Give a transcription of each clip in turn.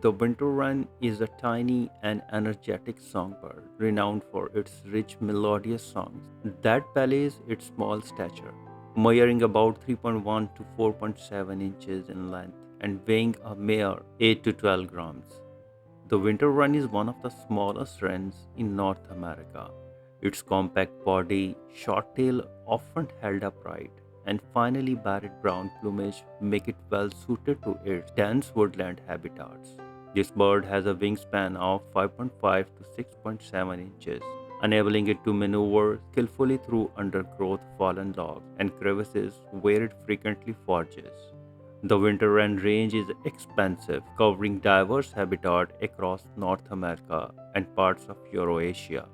The Winter Wren is a tiny and energetic songbird renowned for its rich melodious songs that belies its small stature, measuring about 3.1 to 4.7 inches in length and weighing a mere 8 to 12 grams. The winter wren is one of the smallest wrens in North America. Its compact body, short tail often held upright, and finely barred brown plumage make it well suited to its dense woodland habitats. This bird has a wingspan of 5.5 to 6.7 inches, enabling it to maneuver skillfully through undergrowth, fallen logs, and crevices where it frequently forages. The winter wren range is expansive, covering diverse habitat across North America and parts of Eurasia.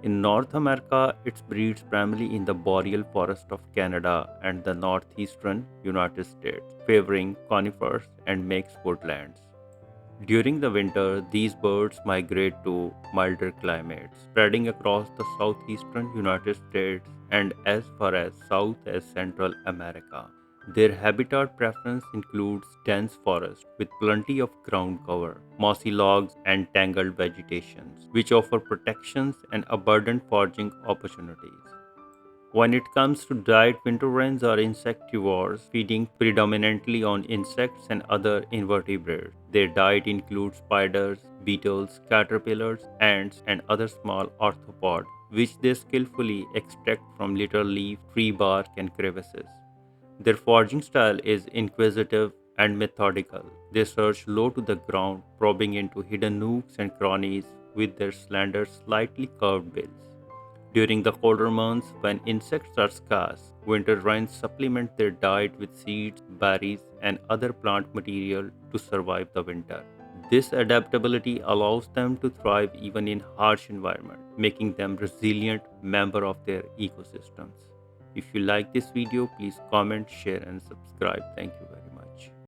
In North America, it breeds primarily in the boreal forest of Canada and the northeastern United States, favoring conifers and mixed woodlands. During the winter, these birds migrate to milder climates, spreading across the southeastern United States and as far as south as Central America. Their habitat preference includes dense forest with plenty of ground cover, mossy logs, and tangled vegetations, which offer protections and abundant foraging opportunities. When it comes to diet, winter wrens are insectivores, feeding predominantly on insects and other invertebrates. Their diet includes spiders, beetles, caterpillars, ants, and other small arthropods, which they skillfully extract from little leaf, tree bark, and crevices. Their foraging style is inquisitive and methodical. They search low to the ground, probing into hidden nooks and crannies with their slender, slightly curved bills. During the colder months, when insects are scarce, winter wrens supplement their diet with seeds, berries, and other plant material to survive the winter. This adaptability allows them to thrive even in harsh environments, making them resilient members of their ecosystems. If you like this video, please comment, share, and subscribe. Thank you very much.